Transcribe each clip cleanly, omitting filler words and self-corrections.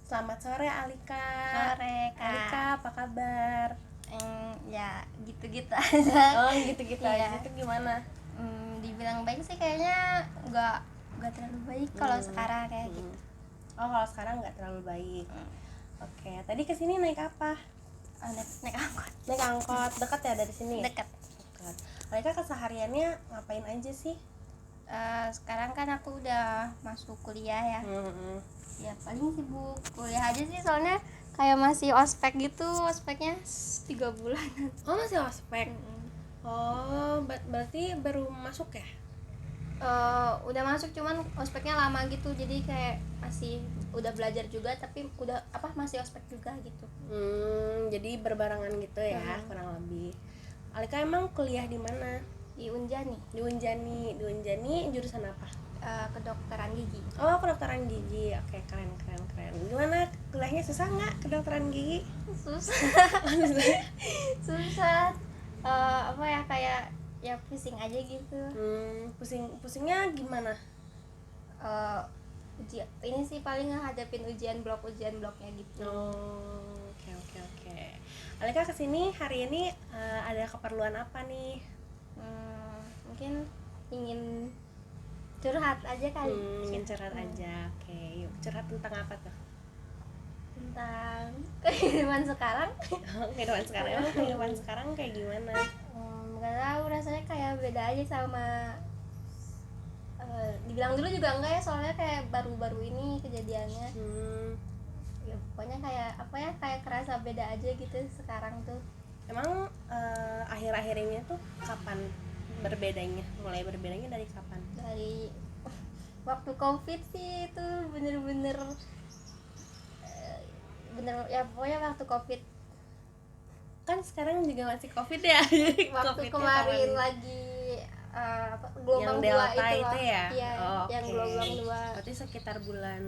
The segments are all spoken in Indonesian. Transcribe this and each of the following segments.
Selamat sore Alika. Sore, Kak. Alika, apa kabar? Ya gitu-gitu aja. Oh, gitu-gitu Iya. aja. Itu gimana? Dibilang baik sih kayaknya nggak terlalu baik kalau sekarang kayak gitu. Oh, kalau sekarang nggak terlalu baik. Oke, tadi kesini naik apa? Naik angkot Naik angkot. Dekat ya dari sini? dekat. Dekat. Alika kesehariannya ngapain aja sih? Sekarang kan aku udah masuk kuliah ya. Hmm. Ya paling sibuk kuliah aja sih, soalnya kayak masih ospek gitu, ospeknya 3 bulan. Oh, masih ospek. Oh, berarti baru masuk ya? Udah masuk, cuman ospeknya lama gitu, jadi kayak masih udah belajar juga tapi udah masih ospek juga gitu. Jadi berbarengan gitu ya, kurang lebih. Alika emang kuliah di mana? Di Unjani, Di Unjani jurusan apa? kedokteran gigi. Oh, kedokteran gigi. Oke, keren. Gimana kuliahnya, susah nggak kedokteran gigi? Susah. Kayak ya pusing aja gitu. Pusingnya gimana? Ini sih paling ngehadapin ujian bloknya gitu. Oh, oke. Alika kesini hari ini ada keperluan apa nih? Mungkin ingin curhat aja kali. Ingin curhat aja. Oke, yuk curhat tentang apa tuh? Tentang kehidupan sekarang. Kehidupan sekarang kayak gimana? Gak tahu, rasanya kayak beda aja sama dibilang dulu juga enggak ya, soalnya kayak baru-baru ini kejadiannya. Ya pokoknya kayak kerasa beda aja gitu sekarang tuh. Emang akhir-akhir ini tuh kapan berbedanya? Mulai berbedanya dari kapan? Dari waktu COVID sih, itu bener ya, pokoknya waktu COVID. Kan sekarang juga masih COVID ya. Jadi Waktu COVID-nya kemarin kapan? lagi gelombang Yang 2 Delta itu ya? Iya, Oh, yang oke. gelombang 2 Berarti sekitar bulan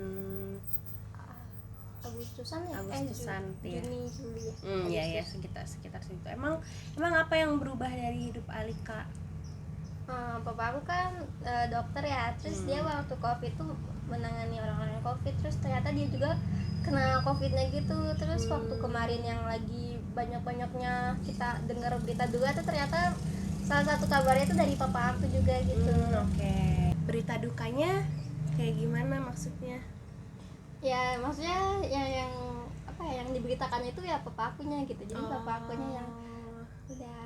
Agustusan ya? Agustusan, iya. Juni, Juli ya? Ya sekitar situ. Emang apa yang berubah dari hidup Alika? Papa aku kan dokter ya, terus dia waktu COVID tuh menangani orang-orang COVID, terus ternyata dia juga kena COVID-nya gitu. Terus waktu kemarin yang lagi banyak-banyaknya kita dengar berita juga tuh, ternyata salah satu kabarnya tuh dari papa aku juga gitu. Oke. Berita dukanya kayak gimana maksudnya? Ya maksudnya yang yang diberitakan itu ya papa akunya gitu. Jadi papa akunya yang udah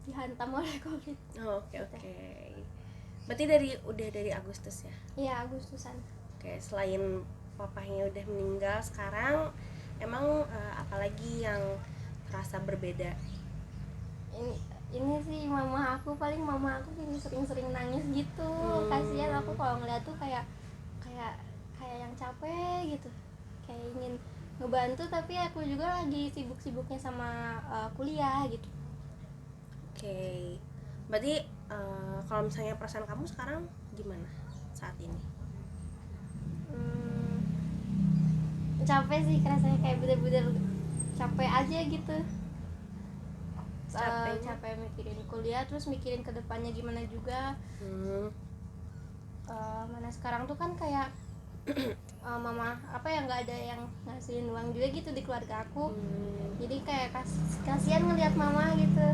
dihantam oleh COVID. Oke. Berarti udah dari Agustus ya? Iya, Agustusan. Oke, selain papahnya udah meninggal sekarang, emang apalagi yang terasa berbeda? Ini sih mama aku ini sering nangis gitu. Kasihan aku kalau ngeliat tuh kayak yang capek gitu, kayak ingin ngebantu tapi aku juga lagi sibuk-sibuknya sama kuliah gitu. Oke. Berarti kalau misalnya perasaan kamu sekarang gimana saat ini? Capek sih, rasanya kayak bener-bener capek aja gitu. Capek mikirin kuliah, terus mikirin kedepannya gimana juga. Mana sekarang tuh kan kayak mama nggak ada yang ngasihin uang juga gitu di keluarga aku. Jadi kayak kasihan ngeliat mama gitu,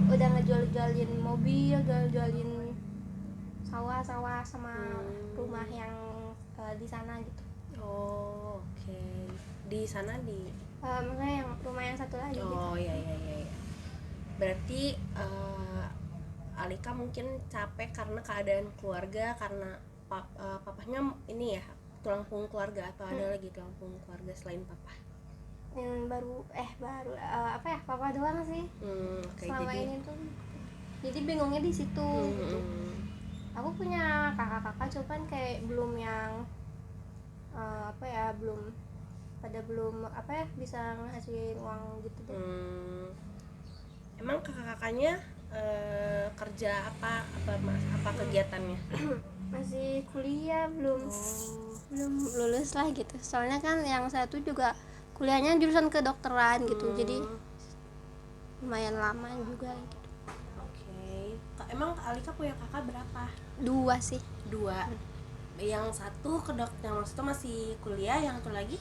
udah ngejualin mobil, jualin sawah sama rumah yang di sana gitu. Oh, oke. Di sana Maksudnya yang rumah yang satu lagi gitu. Oh, iya. Berarti Alika mungkin capek karena keadaan keluarga, karena papahnya ini ya, tulang punggung keluarga, atau ada lagi tulang punggung keluarga selain papa? Baru papa doang sih. Okay, selama ini tuh jadi bingungnya di situ gitu. Aku punya kakak-kakak, cuman kayak belum yang belum bisa ngasihin uang gitu deh. Emang kakak-kakaknya kerja apa kegiatannya? Masih kuliah, belum lulus lah gitu. Soalnya kan yang satu juga kuliahnya jurusan kedokteran gitu, jadi lumayan lama juga gitu. Oke. Emang Alika punya kakak berapa? 2 sih. 2. Yang satu yang satu masih kuliah, yang satu lagi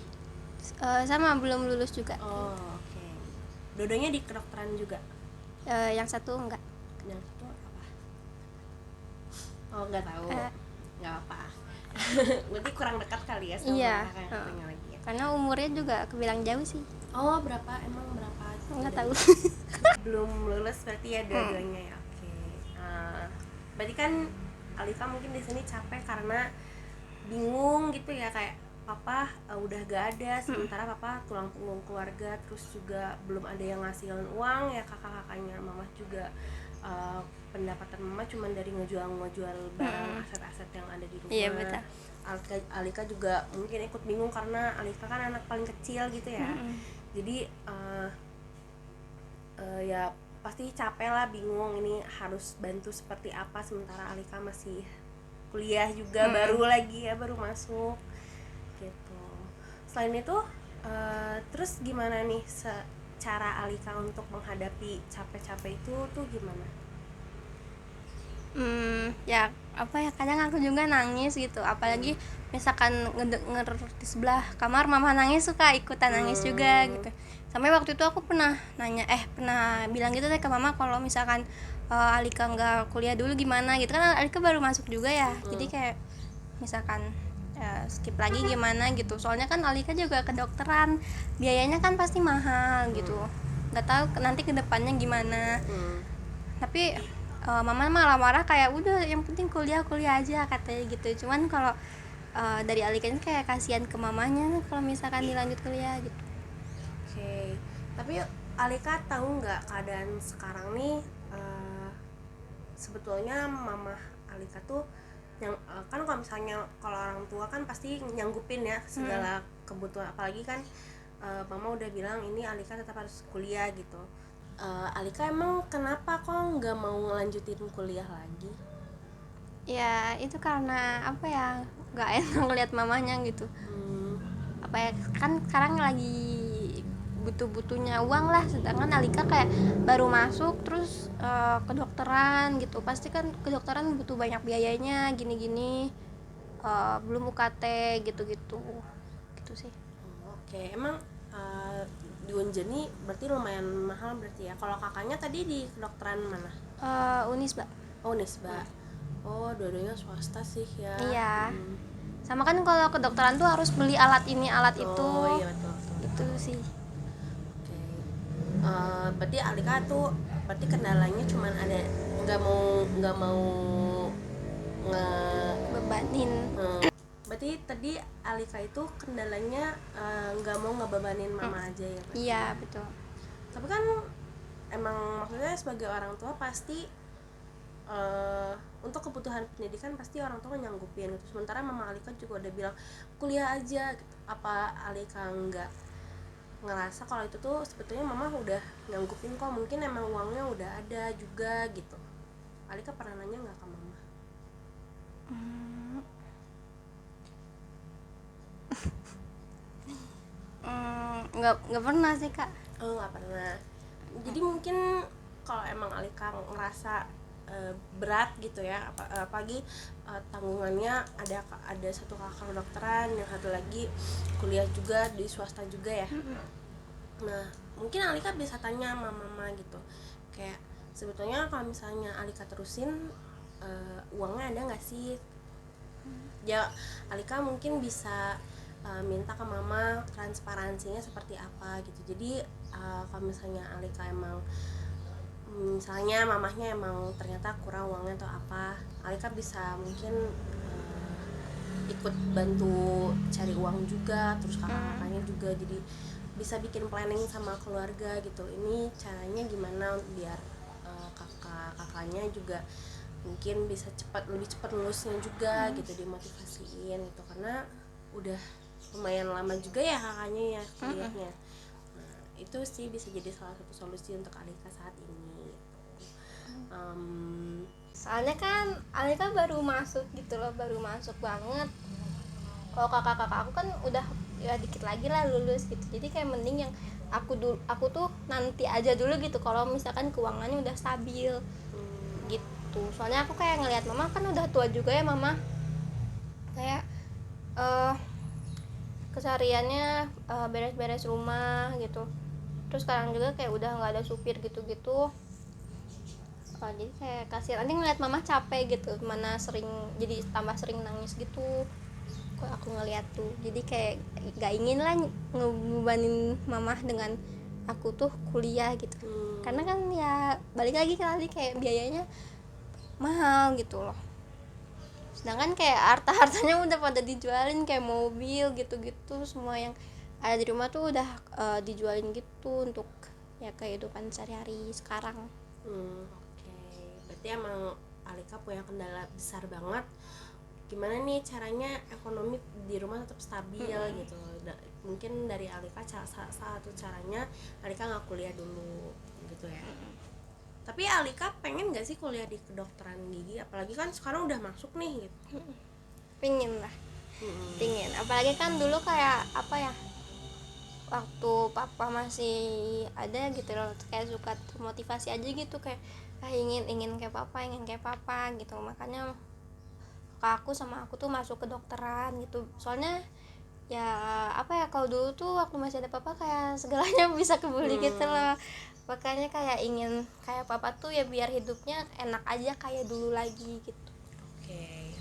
Sama, belum lulus juga. oh oke. Dua-duanya di kedokteran juga? Yang satu enggak. Yang satu apa? Oh nggak tahu. Eh, Nggak apa. Berarti kurang dekat kali ya sama iya, kakaknya lagi ya? karena umurnya juga kebilang jauh sih. Oh berapa, emang berapa? Nggak tahu. Belum lulus berarti ya dua-duanya ya. Oke. Berarti kan Alika mungkin di sini capek karena bingung gitu ya, kayak papa udah gak ada, sementara papa tulang punggung keluarga, terus juga belum ada yang ngasihin uang ya, kakak-kakaknya mama juga pendapatan mama cuma dari ngejual barang, aset-aset yang ada di rumah. Iya, betul. Alika juga mungkin ikut bingung karena Alika kan anak paling kecil gitu ya. Jadi ya pasti capek lah, bingung ini harus bantu seperti apa, sementara Alika masih kuliah juga, baru lagi ya, baru masuk gitu. Selain itu terus gimana nih cara Alika untuk menghadapi capek-capek itu tuh gimana? Ya apa ya, kadang aku juga nangis gitu, apalagi misalkan ngedenger di sebelah kamar mama nangis, suka ikutan nangis juga gitu. Sampai waktu itu aku pernah bilang gitu deh ke mama, kalau misalkan Alika nggak kuliah dulu gimana gitu, kan Alika baru masuk juga ya. Jadi kayak misalkan skip lagi gimana gitu, soalnya kan Alika juga kedokteran, biayanya kan pasti mahal gitu, nggak tahu nanti kedepannya gimana. Tapi mama malah marah, kayak udah yang penting kuliah aja katanya gitu. Cuman kalau dari Alika ini kayak kasihan ke mamanya kalau misalkan dilanjut kuliah gitu. Oke. Tapi Alika tahu nggak keadaan sekarang nih, sebetulnya mama Alika tuh yang kan kalau misalnya kalau orang tua kan pasti nyanggupin ya segala kebutuhan, apalagi kan mama udah bilang ini Alika tetap harus kuliah gitu. Alika emang kenapa kok nggak mau ngelanjutin kuliah lagi? Ya itu karena apa ya, nggak enak ngeliat mamanya gitu. Apa ya, kan sekarang lagi butuh-butuhnya uang lah, sedangkan Alika kayak baru masuk terus kedokteran gitu, pasti kan kedokteran butuh banyak biayanya gini-gini, belum UKT gitu-gitu gitu sih. Oke, emang di Unjani berarti lumayan mahal berarti ya. Kalau kakaknya tadi di kedokteran mana? Unisba. Oh Nisba. Oh dua-duanya swasta sih ya. Iya. Sama kan kalau kedokteran tuh harus beli alat ini alat itu. Oh iya betul. Itu sih. Oke. Berarti Alika tuh berarti kendalanya cuman ada nggak mau nge Bebanin. berarti tadi Alika itu kendalanya nggak mau ngebebanin mama aja ya berarti? Iya betul. Tapi kan emang maksudnya sebagai orang tua pasti untuk kebutuhan pendidikan pasti orang tua nyanggupin gitu. Sementara mama Alika juga udah bilang kuliah aja gitu. Apa Alika nggak ngerasa kalau itu tuh sebetulnya mama udah nyanggupin kok, mungkin emang uangnya udah ada juga gitu? Alika pernah nanya nggak ke mama? Nggak pernah sih kak. Oh nggak pernah. Jadi mungkin kalau emang Alika ngerasa berat gitu ya, apalagi tanggungannya ada satu kakak kedokteran, yang satu lagi kuliah juga di swasta juga ya. Nah mungkin Alika bisa tanya sama mama gitu, kayak sebetulnya kalau misalnya Alika terusin uangnya ada nggak sih? Ya Alika mungkin bisa minta ke mama transparansinya seperti apa gitu. Jadi kalau misalnya Alika emang misalnya mamahnya emang ternyata kurang uangnya atau apa, Alika bisa mungkin ikut bantu cari uang juga, terus kakak-kakaknya juga, jadi bisa bikin planning sama keluarga gitu, ini caranya gimana biar kakak-kakaknya juga mungkin bisa lebih cepat lulusnya juga gitu, dimotivasiin gitu, karena udah lumayan lama juga ya kakaknya ya kuliahnya. Nah, itu sih bisa jadi salah satu solusi untuk Alika saat ini gitu. Soalnya kan Alika baru masuk gitu loh, baru masuk banget. Kalau kakak-kakak aku kan udah ya dikit lagi lah lulus gitu, jadi kayak mending yang aku tuh nanti aja dulu gitu kalau misalkan keuangannya udah stabil gitu. Soalnya aku kayak ngelihat mama kan udah tua juga ya mama, kayak kesehariannya beres-beres rumah gitu. Terus sekarang juga kayak udah nggak ada supir gitu-gitu. Jadi kayak kasihan nanti ngeliat mama capek gitu, mana sering jadi tambah sering nangis gitu kok aku ngeliat tuh. Jadi kayak gak ingin lah ngebebanin mama dengan aku tuh kuliah gitu. Karena kan ya balik lagi ke tadi kayak biayanya mahal gitu loh. Sedangkan kayak harta-hartanya udah pada dijualin, kayak mobil gitu-gitu, semua yang ada di rumah tuh udah dijualin gitu untuk ya kehidupan sehari-hari sekarang. Oke. Berarti emang Alika punya kendala besar banget. Gimana nih caranya ekonomi di rumah tetap stabil gitu. Mungkin dari Alika salah satu caranya Alika nggak kuliah dulu gitu ya. Tapi Alika pengen nggak sih kuliah di kedokteran gigi? Apalagi kan sekarang udah masuk nih gitu. Pingin lah, pingin. Apalagi kan dulu kayak apa ya, waktu papa masih ada gitu loh, kayak suka motivasi aja gitu, kayak ingin kayak papa gitu. Makanya kakakku sama aku tuh masuk kedokteran gitu. Soalnya ya apa ya, kalau dulu tuh waktu masih ada papa kayak segalanya bisa kebeli gitu loh. Makanya kayak ingin kayak papa tuh ya biar hidupnya enak aja kayak dulu lagi gitu. Oke.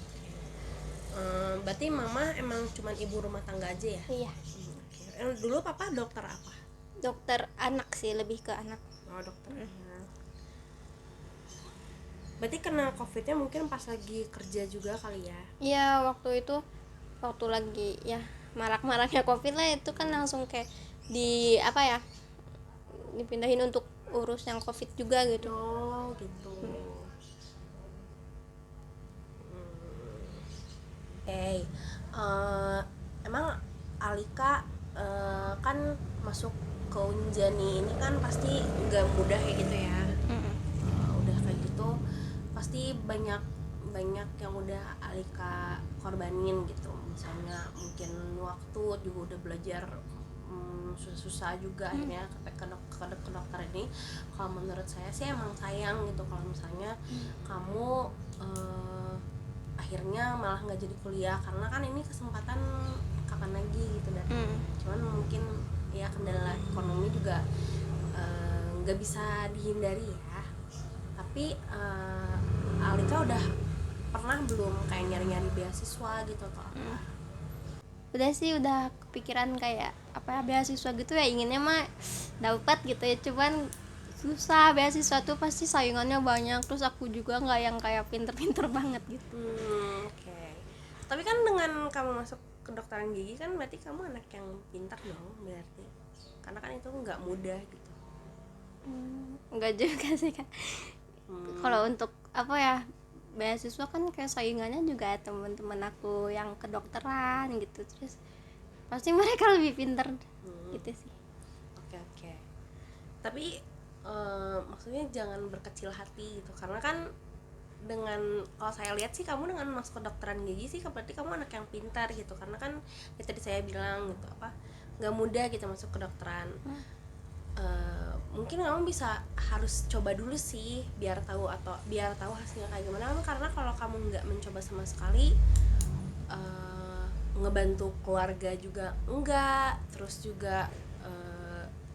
Berarti mama emang cuman ibu rumah tangga aja ya? Iya, Dulu papa dokter apa? dokter anak sih, lebih ke anak. Oh, dokter anak. Berarti kena covidnya mungkin pas lagi kerja juga kali ya? Iya, waktu itu waktu lagi ya marak-maraknya covid lah, itu kan langsung kayak di apa ya, dipindahin untuk urus yang covid juga gitu. Oh gitu. Oke. Emang Alika kan masuk ke Unjani ini kan pasti nggak mudah ya gitu ya. Udah kayak gitu pasti banyak yang udah Alika korbanin gitu. Misalnya mungkin waktu juga udah belajar susah-susah juga akhirnya ke dokter ini. Kalau menurut saya sih emang sayang gitu kalau misalnya kamu akhirnya malah nggak jadi kuliah, karena kan ini kesempatan kapan lagi gitu dan cuman mungkin ya kendala ekonomi juga nggak bisa dihindari ya. Tapi Alika udah pernah belum kayak nyari-nyari beasiswa gitu atau apa? Udah sih, udah kepikiran kayak apa ya, beasiswa gitu ya, inginnya mah dapat gitu ya, cuman susah. Beasiswa tuh pasti saingannya banyak, terus aku juga nggak yang kayak pinter-pinter banget gitu. Oke. Tapi kan dengan kamu masuk kedokteran gigi kan berarti kamu anak yang pintar dong berarti, karena kan itu nggak mudah gitu. Enggak juga sih kan. Kalau untuk apa ya, beasiswa kan kayak saingannya juga teman-teman aku yang kedokteran gitu, terus pasti mereka lebih pinter gitu sih. Oke. Tapi maksudnya jangan berkecil hati gitu, karena kan dengan kalau saya lihat sih kamu dengan masuk kedokteran gigi sih berarti kamu anak yang pintar gitu, karena kan ya tadi saya bilang gitu apa nggak mudah gitu masuk kedokteran. Mungkin kamu bisa harus coba dulu sih biar tahu hasilnya kayak gimana, karena kalau kamu nggak mencoba sama sekali ngebantu keluarga juga enggak, terus juga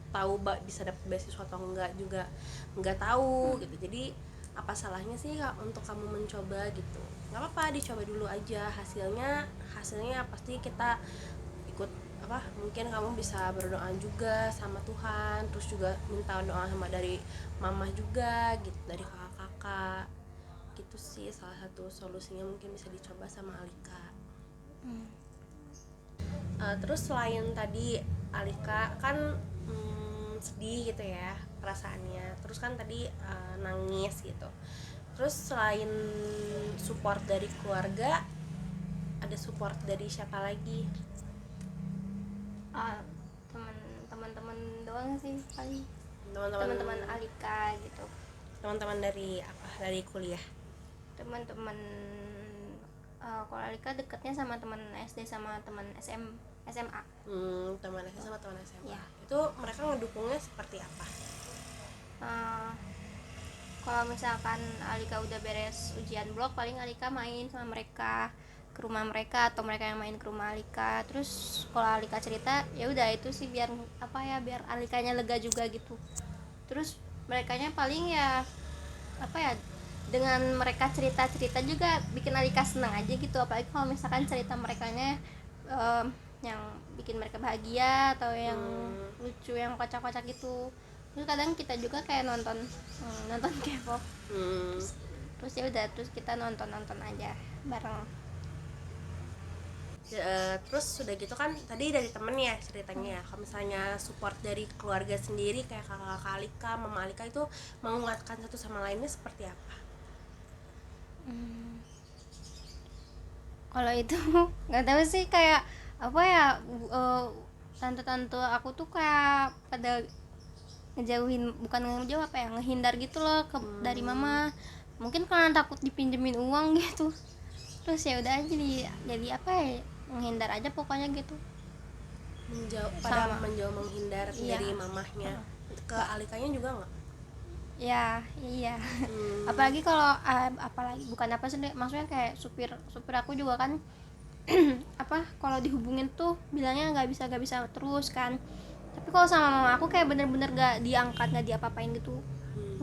tahu bisa dapet beasiswa atau enggak juga enggak tahu gitu. Jadi apa salahnya sih untuk kamu mencoba gitu, nggak apa-apa dicoba dulu aja. Hasilnya pasti kita ikut apa, mungkin kamu bisa berdoa juga sama Tuhan, terus juga minta doa sama dari mama juga gitu, dari kakak-kakak gitu sih. Salah satu solusinya mungkin bisa dicoba sama Alika. Terus selain tadi Alika kan sedih gitu ya perasaannya, terus kan tadi nangis gitu, terus selain support dari keluarga ada support dari siapa lagi? Teman-teman doang sih paling, Teman-teman teman-teman Alika gitu. Teman-teman dari apa, dari kuliah? Teman-teman kalau Alika dekatnya sama teman SD sama teman SMA. Teman SD sama teman SMA Ya. itu mereka ngedukungnya seperti apa? Kalau misalkan Alika udah beres ujian blok, paling Alika main sama mereka ke rumah mereka atau mereka yang main ke rumah Alika. Terus kalau Alika cerita ya udah itu sih biar apa ya, biar Alikanya lega juga gitu. Terus merekanya paling ya apa ya, dengan mereka cerita-cerita juga bikin Alika senang aja gitu, apalagi kalau misalkan cerita merekanya yang bikin mereka bahagia atau yang lucu, yang kocak-kocak gitu. Terus kadang kita juga kayak nonton K-pop. Terus ya udah, terus kita nonton aja bareng. Terus sudah gitu kan tadi dari temen ya ceritanya ya, kalau misalnya support dari keluarga sendiri kayak kakak Alika, mama Alika itu menguatkan satu sama lainnya seperti apa? Kalau itu nggak tahu sih, kayak apa ya, tante-tante aku tuh kayak pada ngejauhin, bukan ngejauh apa ya, ngehindar gitu loh dari mama, mungkin karena takut dipinjemin uang gitu. Terus ya udah jadi apa ya, menghindar aja pokoknya gitu. Pada menjauh menghindar Iya. dari mamahnya. Ke Alikanya juga nggak? Ya iya. Apalagi kalau apalagi bukan apa sih, maksudnya kayak supir aku juga kan apa, kalau dihubungin tuh bilangnya nggak bisa terus kan. Tapi kalau sama mama aku kayak bener-bener nggak diangkat, nggak diapa-apain gitu.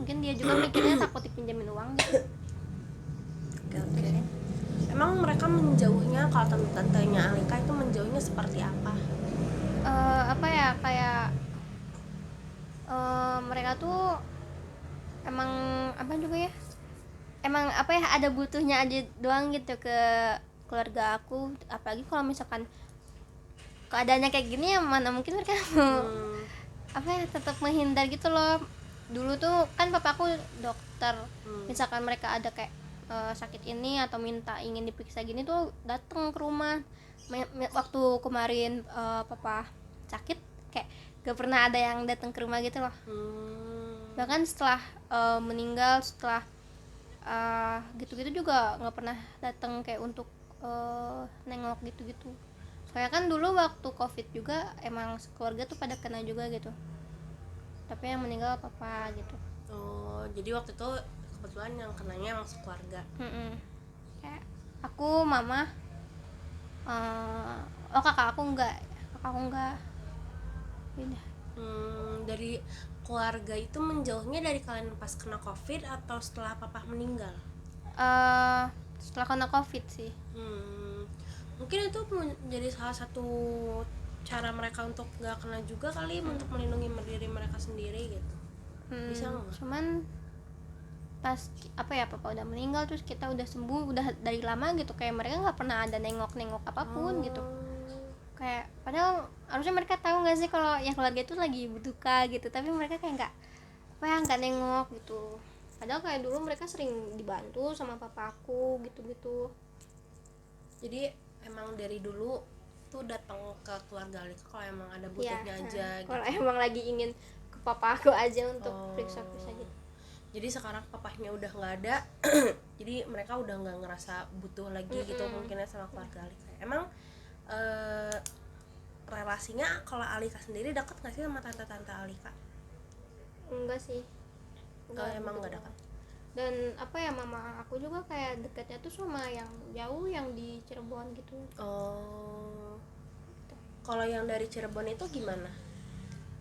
Mungkin dia juga mikirnya takut dipinjemin uang gitu. Oke. Emang mereka menjauhnya, kalau tante-tantenya Alika itu menjauhnya seperti apa? Apa ya, kayak mereka tuh emang apa juga ya, emang apa ya, ada butuhnya aja doang gitu ke keluarga aku. Apalagi kalau misalkan keadaannya kayak gini ya mana mungkin mereka mau apa ya, tetap menghindar gitu loh. Dulu tuh kan papaku dokter, misalkan mereka ada kayak sakit ini atau ingin diperiksa gini tuh datang ke rumah. Waktu kemarin papa sakit kayak gak pernah ada yang datang ke rumah gitu loh. Bahkan setelah meninggal, setelah gitu-gitu juga nggak pernah datang kayak untuk nengok gitu-gitu. Soalnya kan dulu waktu COVID juga emang keluarga tuh pada kena juga gitu, tapi yang meninggal papa gitu. Oh, jadi waktu itu kebetulan yang kenanya yang sekeluarga. Kayak aku, mama, kakak aku enggak beda. Dari keluarga itu menjauhnya dari kalian pas kena COVID atau setelah papa meninggal? Setelah kena COVID sih. Mungkin itu menjadi salah satu cara mereka untuk nggak kena juga kali, untuk melindungi diri mereka sendiri gitu. Bisa nggak? Cuman pas apa ya, papa udah meninggal terus kita udah sembuh, udah dari lama gitu, kayak mereka nggak pernah ada nengok apapun gitu. Kayak padahal harusnya mereka tahu nggak sih kalau yang keluarga itu lagi berduka gitu, tapi mereka kayak nggak nengok gitu. Padahal kayak dulu mereka sering dibantu sama papaku gitu. Jadi emang dari dulu tuh datang ke keluarga Alika kalau emang ada butuhnya aja gitu. Kalau emang lagi ingin ke papaku aja untuk periksa gitu. Jadi sekarang papahnya udah nggak ada jadi mereka udah nggak ngerasa butuh lagi gitu mungkinnya sama keluarga Alika. Emang relasinya kalau Alika sendiri dekat nggak sih sama tante-tante Alika? Enggak sih. Emang nggak dekat. Dan apa ya, mama aku juga kayak dekatnya tuh sama yang jauh, yang di Cirebon gitu. Kalau yang dari Cirebon itu gimana?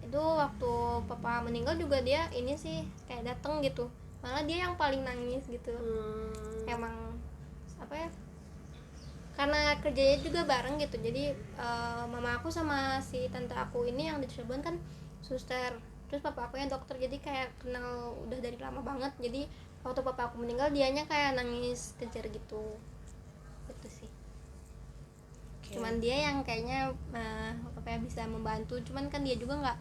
Itu waktu papa meninggal juga dia ini sih kayak dateng gitu, malah dia yang paling nangis gitu. Emang apa ya, karena kerjanya juga bareng gitu, jadi mama aku sama si tante aku ini yang di Cirebon kan suster, terus papa aku yang dokter, jadi kayak kenal udah dari lama banget. Jadi waktu papa aku meninggal dianya kayak nangis kejer gitu sih. Cuman dia yang kayaknya apa ya, bisa membantu, cuman kan dia juga nggak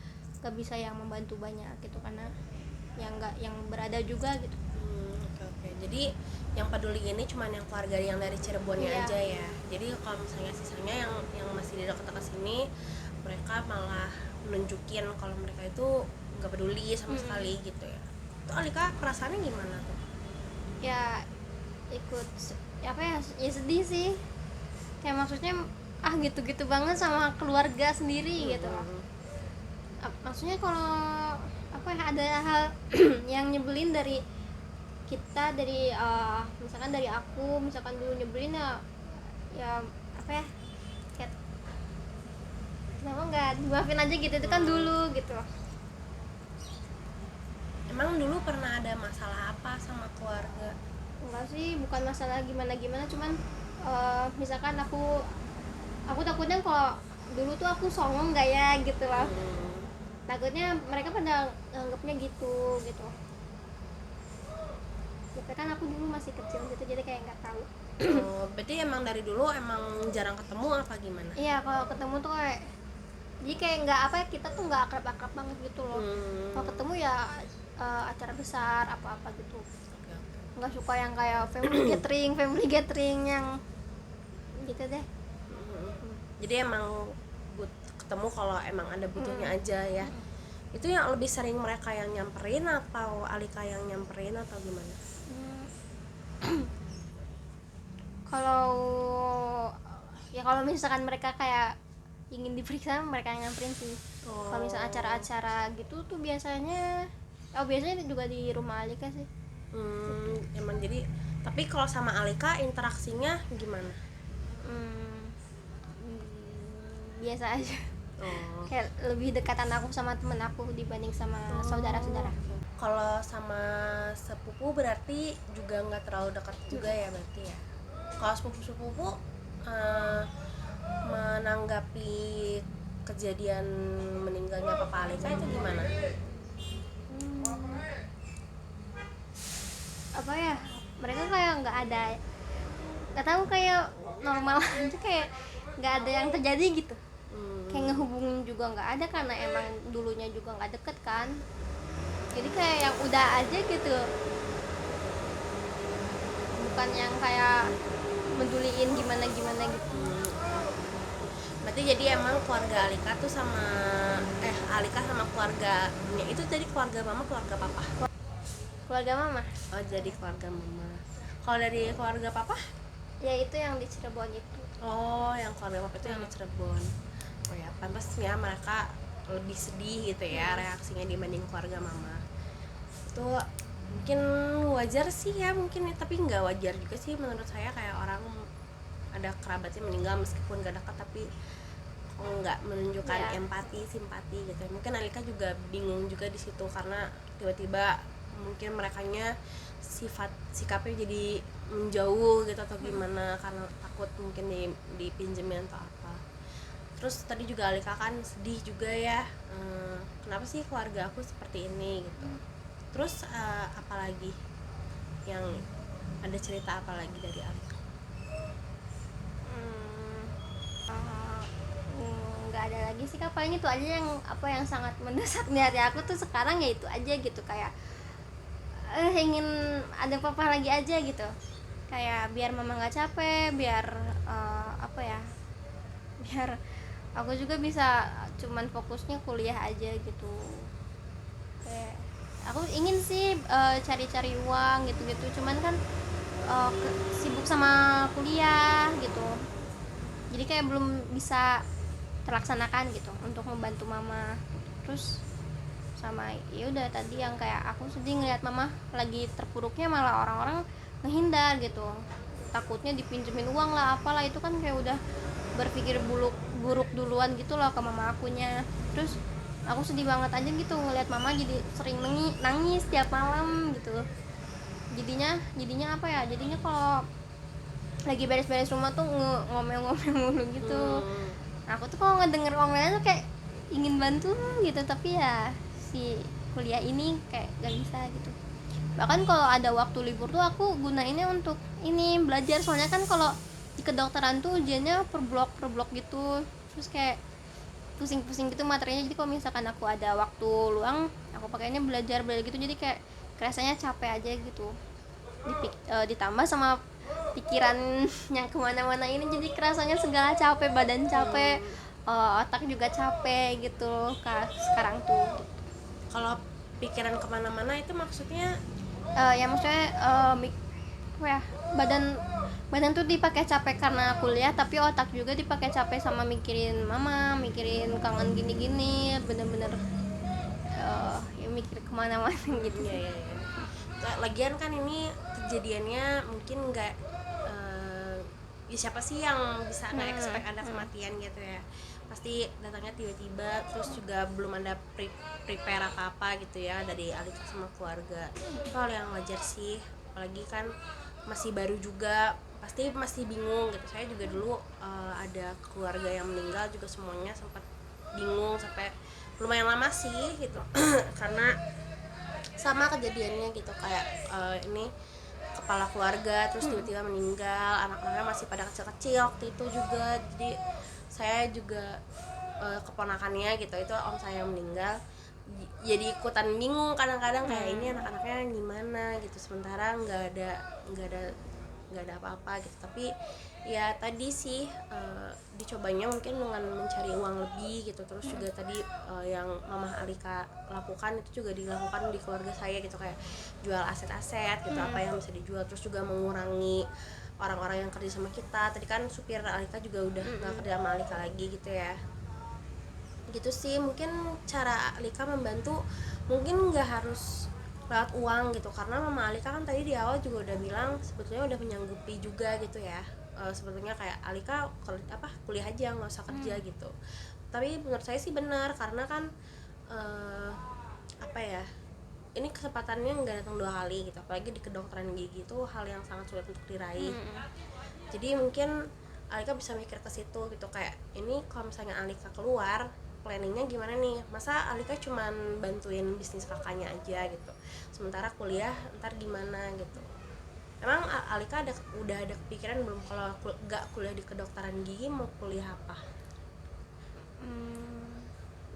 bisa yang membantu banyak gitu, karena yang berada juga gitu. Oke. Jadi yang peduli ini cuman yang keluarga yang dari Cirebonnya aja ya. Jadi kalau misalnya sisanya yang masih di dekat-dekat sini, mereka malah menunjukin kalau mereka itu nggak peduli sama sekali gitu ya. Itu Alika perasaannya gimana tuh? Ya ikut apa ya sedih sih, kayak maksudnya gitu banget sama keluarga sendiri gitu. Maksudnya kalau apa ya, ada hal yang nyebelin dari kita, dari misalkan dari aku, misalkan dulu nyebelin ya apa ya, kayak kenapa nggak dimaafin aja gitu, itu kan dulu gitu. Emang dulu pernah ada masalah apa sama keluarga? Enggak sih, bukan masalah gimana cuman misalkan aku takutnya kalau dulu tuh aku songong nggak ya gitu loh. Takutnya mereka pada nganggapnya gitu gitu. Tapi kan aku dulu masih kecil gitu, jadi kayak nggak tahu. Oh, berarti emang dari dulu emang jarang ketemu apa gimana? Iya, kalau ketemu tuh kayak jadi kayak nggak apa ya, kita tuh nggak akrab-akrab banget gitu loh. Kalau ketemu ya acara besar apa-apa gitu. Oke. Nggak suka yang kayak family gathering yang gitu deh. Jadi emang ketemu kalau emang ada butuhnya aja ya. Itu yang lebih sering mereka yang nyamperin atau Alika yang nyamperin atau gimana? Kalau ya kalau misalkan mereka kayak ingin diperiksa, mereka yang nyamperin sih. Kalau misalnya acara-acara gitu tuh biasanya juga di rumah Alika sih. Emang jadi, tapi kalau sama Alika interaksinya gimana? Biasa aja. Oh. Kayak lebih dekatan aku sama temen aku dibanding sama saudara-saudara. Kalau sama sepupu berarti juga nggak terlalu dekat juga ya berarti ya. Kalau sepupu-sepupu menanggapi kejadian meninggalnya Papa Alika itu gimana? Apa ya, mereka kayak nggak tahu, kayak normal aja, kayak nggak ada yang terjadi gitu. Kayak ngehubungin juga nggak ada, karena emang dulunya juga nggak deket kan, jadi kayak yang udah aja gitu, bukan yang kayak meduliin gimana gitu. Berarti jadi emang keluarga Alika tuh sama Alika sama keluarganya itu jadi keluarga mama, keluarga papa? Keluarga mama. Oh, jadi keluarga mama. Kalau dari keluarga papa? Ya itu yang di Cirebon itu. Oh, yang keluarga papa itu yang di Cirebon. Oh ya, pantasnya mereka lebih sedih gitu ya reaksinya dibanding keluarga mama. Itu mungkin wajar sih ya, mungkin, tapi nggak wajar juga sih menurut saya, kayak orang ada kerabatnya meninggal meskipun gak dekat tapi nggak menunjukkan empati, simpati gitu. Mungkin Alika juga bingung juga di situ karena tiba-tiba mungkin merekanya sikapnya jadi menjauh gitu atau gimana, karena takut mungkin dipinjemin atau apa. Terus tadi juga Alika kan sedih juga ya, kenapa sih keluarga aku seperti ini gitu. Terus apalagi yang ada cerita apa lagi dari Alika? Nggak ada lagi sih, paling itu aja yang sangat mendesak di hati aku tuh sekarang, ya itu aja gitu, kayak ingin ada papa lagi aja gitu, kayak biar mama nggak capek, biar biar aku juga bisa cuman fokusnya kuliah aja gitu. Kayak aku ingin sih cari-cari uang gitu cuman kan sibuk sama kuliah gitu, jadi kayak belum bisa terlaksanakan gitu untuk membantu mama. Terus sama ya udah tadi yang kayak aku sedih ngeliat mama lagi terpuruknya, malah orang-orang ngehindar gitu, takutnya dipinjemin uang lah apalah, itu kan kayak udah berpikir buruk duluan gitu loh ke mama akunya. Terus aku sedih banget aja gitu ngeliat mama jadi sering nangis tiap malam gitu. Jadinya apa ya, jadinya kalau lagi beres-beres rumah tuh ngomel-ngomel mulu gitu. Aku tuh kalau ngedenger ngomelnya tuh kayak ingin bantu gitu, tapi ya si kuliah ini kayak gak bisa gitu. Bahkan kalau ada waktu libur tuh aku gunainnya untuk ini belajar, soalnya kan kalau di kedokteran tuh ujiannya per blok gitu, terus kayak pusing-pusing gitu materinya. Jadi kalau misalkan aku ada waktu luang, aku pakainya belajar gitu, jadi kayak rasanya capek aja gitu. Ditambah sama pikiran yang kemana-mana ini, jadi kerasanya segala capek, badan capek, otak juga capek gitu sekarang tuh. Kalau pikiran kemana-mana itu maksudnya? Ya maksudnya badan tuh dipakai capek karena kuliah, tapi otak juga dipakai capek sama mikirin mama, mikirin kangen gini-gini, bener-bener ya mikir kemana-mana gitu. Iya. Lagian kan ini kejadiannya mungkin nggak ya siapa sih yang bisa nggak expect ada kematian gitu ya, pasti datangnya tiba-tiba, terus juga belum ada prepare apa-apa gitu ya dari Alika sama keluarga. Itu hal yang wajar sih, apalagi kan masih baru juga, pasti masih bingung gitu. Saya juga dulu ada keluarga yang meninggal juga, semuanya sempat bingung sampai lumayan lama sih gitu karena sama kejadiannya gitu, kayak ini kepala keluarga terus tiba-tiba meninggal, anak-anaknya masih pada kecil-kecil waktu itu juga. Jadi saya juga keponakannya gitu, itu om saya yang meninggal, jadi ikutan bingung kadang-kadang kayak ini anak-anaknya gimana gitu, sementara nggak ada apa-apa gitu. Tapi ya tadi sih dicobanya mungkin dengan mencari uang lebih gitu, terus juga tadi yang Mama Alika lakukan itu juga dilakukan di keluarga saya gitu, kayak jual aset-aset gitu, apa yang bisa dijual, terus juga mengurangi orang-orang yang kerja sama kita. Tadi kan supir Alika juga udah nggak kerja sama Alika lagi gitu ya. Gitu sih mungkin cara Alika membantu, mungkin nggak harus lewat uang gitu, karena Mama Alika kan tadi di awal juga udah bilang sebetulnya udah menyanggupi juga gitu ya. Sebetulnya kayak Alika kuliah aja, nggak usah kerja gitu. Tapi menurut saya sih benar, karena kan apa ya, ini kesempatannya nggak datang 2 kali gitu, apalagi di kedokteran gigi itu hal yang sangat sulit untuk diraih. Jadi mungkin Alika bisa mikir ke situ gitu, kayak ini kalau misalnya Alika keluar, planningnya gimana nih, masa Alika cuman bantuin bisnis kakaknya aja gitu, sementara kuliah ntar gimana gitu. Emang Alika udah ada kepikiran belum kalau nggak kuliah di kedokteran gigi mau kuliah apa?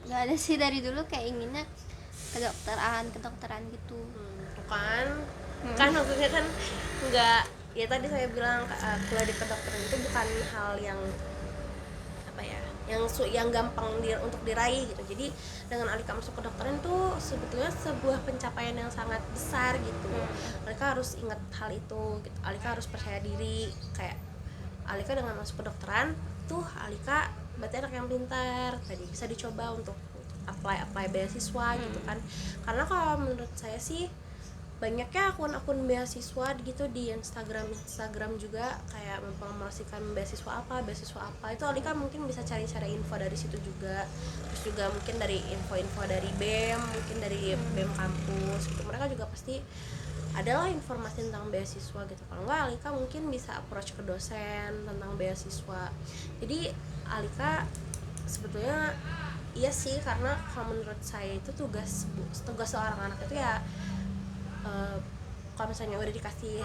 Nggak ada sih, dari dulu kayak inginnya kedokteran gitu. Tuh kan maksudnya kan nggak, ya tadi saya bilang kuliah di kedokteran itu bukan hal yang apa ya, yang gampang untuk diraih gitu. Jadi dengan Alika masuk kedokteran tuh sebetulnya sebuah pencapaian yang sangat besar gitu. Alika harus ingat hal itu gitu. Alika harus percaya diri, kayak Alika dengan masuk kedokteran tuh Alika berarti anak yang pintar, tadi bisa dicoba untuk apply beasiswa gitu kan. Karena kalau menurut saya sih banyaknya akun-akun beasiswa gitu di Instagram juga, kayak mempromosikan beasiswa apa itu. Alika mungkin bisa cari info dari situ juga, terus juga mungkin dari info-info dari BEM, mungkin dari BEM kampus gitu, mereka juga pasti adalah informasi tentang beasiswa gitu. Kalau enggak Alika mungkin bisa approach ke dosen tentang beasiswa. Jadi Alika sebetulnya iya sih, karena kalau menurut saya itu tugas seorang anak itu ya, kalau misalnya udah dikasih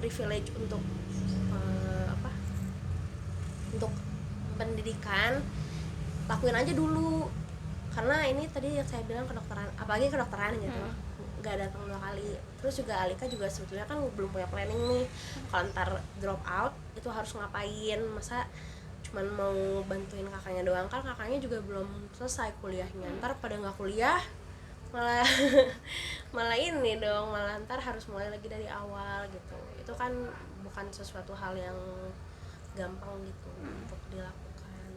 privilege untuk untuk pendidikan, lakuin aja dulu. Karena ini tadi yang saya bilang kedokteran, apalagi kedokteran gitu, nggak datang 2 kali. Terus juga Alika juga sebetulnya kan belum punya planning nih, kalau ntar drop out itu harus ngapain, masa cuman mau bantuin kakaknya doang, kan kakaknya juga belum selesai kuliahnya, ntar pada nggak kuliah malah malah ini dong, malah ntar harus mulai lagi dari awal gitu. Itu kan bukan sesuatu hal yang gampang gitu untuk dilakukan.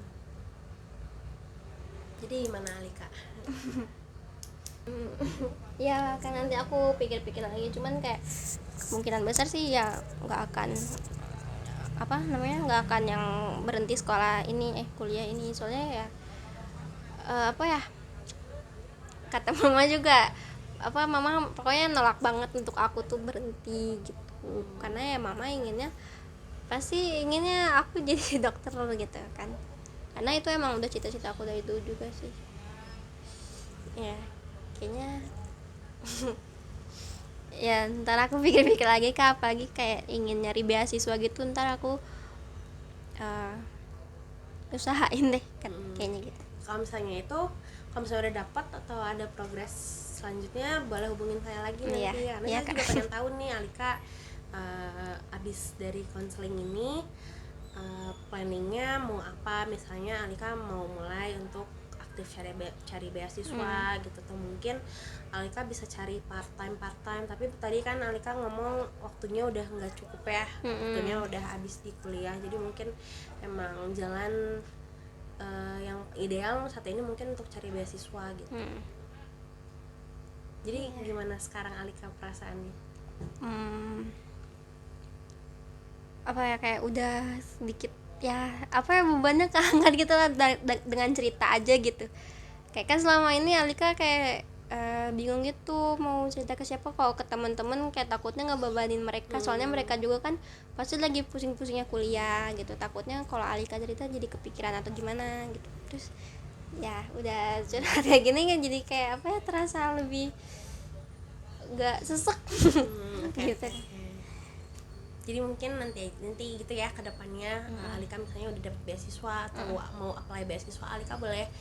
Jadi gimana Alika? Ya kan nanti aku pikir-pikir lagi, cuman kayak kemungkinan besar sih ya nggak akan nggak akan yang berhenti sekolah ini kuliah ini, soalnya ya apa ya, kata mama juga mama pokoknya nolak banget untuk aku tuh berhenti gitu, karena ya mama pasti inginnya aku jadi dokter gitu kan, karena itu emang udah cita-cita aku dari dulu juga sih ya. Kayaknya ya ntar aku pikir-pikir lagi Kak, apalagi kayak ingin nyari beasiswa gitu, ntar aku usahain deh kan, kayaknya gitu. Kalau misalnya udah dapat atau ada progres selanjutnya, boleh hubungin saya lagi nanti. Karena saya juga pengen tahu nih Alika abis dari konseling ini planningnya mau apa. Misalnya Alika mau mulai untuk aktif cari beasiswa gitu, atau mungkin Alika bisa cari part time. Tapi tadi kan Alika ngomong waktunya udah nggak cukup ya, waktunya udah habis di kuliah, jadi mungkin emang jalan yang ideal saat ini mungkin untuk cari beasiswa gitu. Jadi gimana sekarang Alika perasaannya? apa ya, kayak udah sedikit ya apa ya, bebannya keangkat gitu lah dengan cerita aja gitu. Kayak kan selama ini Alika kayak bingung gitu mau cerita ke siapa. Kalau ke teman-teman kayak takutnya ngebebanin mereka, soalnya mereka juga kan pasti lagi pusing-pusingnya kuliah gitu. Takutnya kalau Alika cerita jadi kepikiran atau gimana gitu. Terus ya udah curhat kayak gini kan, jadi kayak apa ya, terasa lebih nggak sesek Oke, gitu. oke. Jadi mungkin nanti gitu ya kedepannya, Alika misalnya udah dapet beasiswa atau mau apply beasiswa, Alika boleh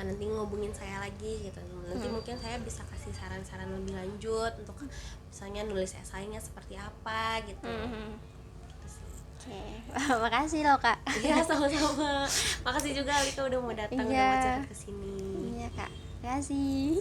nanti ngubungin saya lagi gitu. Nanti mungkin saya bisa kasih saran-saran lebih lanjut untuk misalnya nulis esainya seperti apa gitu. Gitu sih. Oke, makasih loh Kak. Iya, sama-sama. Makasih juga Alika udah mau datang, udah mau Iya. cerita kesini. Iya Kak, makasih.